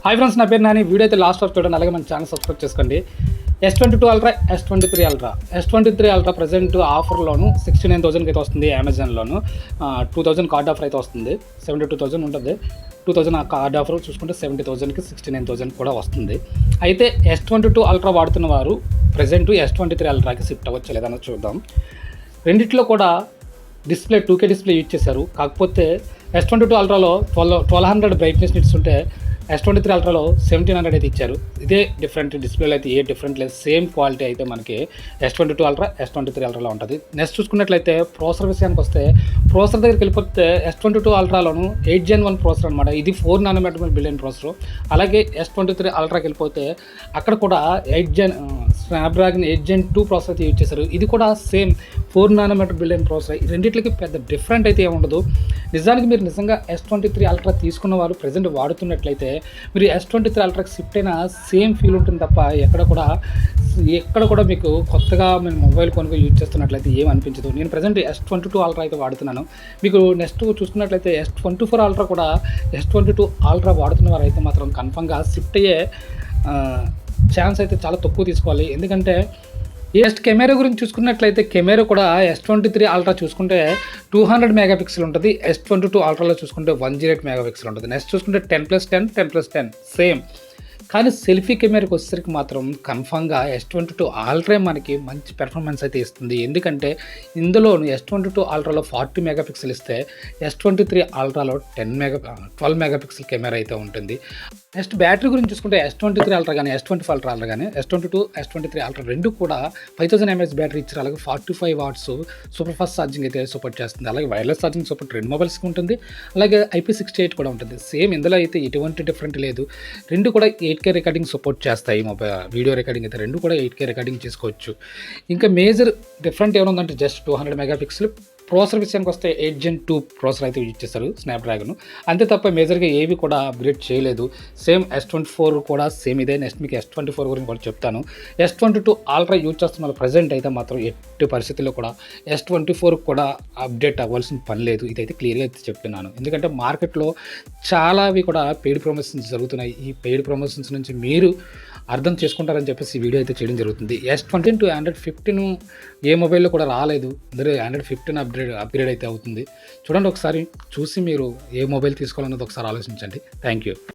Hi friends, నా పేరు Nani. Video అయితే లాస్ట్ వరకు చూడండి, అలాగే మన ఛానల్ సబ్స్క్రైబ్ చేసుకోండి. S22 ultra, S23 ultra. S23 ultra present ఆఫర్లోను 69,000కి అయితే వస్తుంది. అమెజాన్లోను 2,000 కార్డ్ ఆఫర్ అయితే వస్తుంది. 72,000 ఉంటుంది. 2,000 కార్డ్ ఆఫర్ చూసుకుంటే 70,000కి 69,000 కూడా వస్తుంది. అయితే S22 అల్ట్రా వాడుతున్న వారు ప్రజెంట్ S23 అల్ట్రాకి షిఫ్ట్ అవ్వచ్చు లేదన్నది చూద్దాం. రెండిట్లో కూడా డిస్ప్లే 2K డిస్ప్లే యూజ్ చేశారు. కాకపోతే S22 అల్ట్రాలో 1200 బ్రైట్నెస్ నిట్స్ ఉంటే S23 అల్ట్రాలో 1700 అయితే ఇచ్చారు. ఇదే డిఫరెంట్, డిస్ప్లేలో అయితే ఏ డిఫరెంట్ లేదు. సేమ్ క్వాలిటీ అయితే మనకి S22 అల్ట్రా, S23 అల్ట్రాలో ఉంటుంది. నెక్స్ట్ చూసుకున్నట్లయితే ప్రాసెసర్ విషయానికి వస్తే, ప్రాసెసర్ దగ్గరికి వెళ్ళిపోతే S22 అల్ట్రాలోను 8 Gen 1 ప్రాసెసర్ అనమాట. ఇది 4 nm బిలియన్ ప్రాసెసర్. అలాగే S23 అల్ట్రాకి వెళ్ళిపోతే అక్కడ కూడా 8 Gen స్నాప్డ్రాగన్ 8 Gen 2 ప్రాసెసర్ అయితే యూజ్ చేశారు. ఇది కూడా సేమ్ 4 nm బిలియన్ ప్రాసెసర్. ఈ రెండింటికి పెద్ద డిఫరెంట్ అయితే ఏముండదు. నిజానికి మీరు నిజంగా S23 అల్ట్రా తీసుకున్న వారు ప్రజెంట్ వాడుతున్నట్లయితే మీరు S23 అల్ట్రాకి షిఫ్ట్ అయినా సేమ్ ఫీల్ ఉంటుంది తప్ప ఎక్కడ కూడా మీకు కొత్తగా మీరు మొబైల్ కొనుగోలు యూజ్ చేస్తున్నట్లయితే ఏం అనిపించదు. నేను ప్రజెంట్ S22 అల్ట్రా అయితే వాడుతున్నాను. మీకు నెక్స్ట్ చూసుకున్నట్లయితే S24 అల్ట్రా కూడా S22 అల్ట్రా వాడుతున్న వారు అయితే మాత్రం కన్ఫర్మ్గా షిఫ్ట్ అయ్యే ఛాన్స్ అయితే చాలా తక్కువ తీసుకోవాలి. ఎందుకంటే నెక్స్ట్ కెమెరా గురించి చూసుకున్నట్లయితే కెమెరా కూడా S23 అల్ట్రా చూసుకుంటే 200 మెగాపిక్సెల్ ఉంటుంది. S22 అల్ట్రాలో చూసుకుంటే 108 మెగాపిక్సెల్ ఉంటుంది. నెక్స్ట్ చూసుకుంటే 10+10 10+10 సేమ్. కానీ సెల్ఫీ కెమెరాకి వచ్చేసరికి మాత్రం కన్ఫామ్గా S22 అల్ట్రా మనకి మంచి పెర్ఫార్మెన్స్ అయితే ఇస్తుంది. ఎందుకంటే ఇందులో S22 అల్ట్రాలో 40 మెగాపిక్సెల్ ఇస్తే S23 అల్ట్రాలో 12 మెగాపిక్సెల్ కెమెరా అయితే ఉంటుంది. నెక్స్ట్ బ్యాటరీ గురించి చూసుకుంటే S23 అల్ట్రా కానీ S24 అల్ట్రా కానీ S22 S23 అల్ట్రా రెండు కూడా 5000 mAh బ్యాటరీ ఇచ్చారు. అలాగే 45 watts సూపర్ ఫాస్ట్ ఛార్జింగ్ అయితే సపోర్ట్ చేస్తుంది. అలాగే వైర్లెస్ ఛార్జింగ్ సపోర్ట్ రెండు మొబైల్స్కి ఉంటుంది. అలాగే IP68 కూడా ఉంటుంది. సేమ్ ఇందులో అయితే ఎటువంటి డిఫరెంట్ లేదు. రెండు కూడా 8K రికార్డింగ్ సపోర్ట్ చేస్తాయి. మొబైల్ వీడియో రికార్డింగ్ అయితే రెండు కూడా 8K రికార్డింగ్ చేసుకోవచ్చు. ఇంకా మేజర్ డిఫరెంట్ ఏమైనా ఉందంటే జస్ట్ 200 మెగాపిక్సెల్. ప్రాసెసర్ విషయానికి వస్తే 8 Gen 2 ప్రాసెసర్ అయితే యూజ్ చేస్తారు స్నాప్డ్రాగన్. అంతే తప్ప మేజర్గా ఏవి కూడా అప్గ్రేడ్ చేయలేదు. సేమ్ S24 కూడా సేమ్ ఇదే. నెక్స్ట్ మీకు S24 గురించి కూడా చెప్తాను. S22 అల్ట్రా యూజ్ చేస్తున్న ప్రజెంట్ అయితే మాత్రం ఎట్టి పరిస్థితుల్లో కూడా S24 కూడా అప్డేట్ అవ్వాల్సిన పని లేదు. ఇదైతే క్లియర్గా అయితే చెప్తున్నాను. ఎందుకంటే మార్కెట్లో చాలావి కూడా పెయిడ్ ప్రమోషన్స్ జరుగుతున్నాయి. ఈ పెయిడ్ ప్రమోషన్స్ నుంచి మీరు అర్థం చేసుకుంటారని చెప్పేసి ఈ వీడియో అయితే చేయడం జరుగుతుంది. S20 to Android 15 ఏ మొబైల్లో కూడా రాలేదు. అందరూ Android 15 అప్గ్రేడ్ అయితే అవుతుంది. చూడండి, ఒకసారి చూసి మీరు ఏ మొబైల్ తీసుకోవాలన్నది ఒకసారి ఆలోచించండి. Thank you.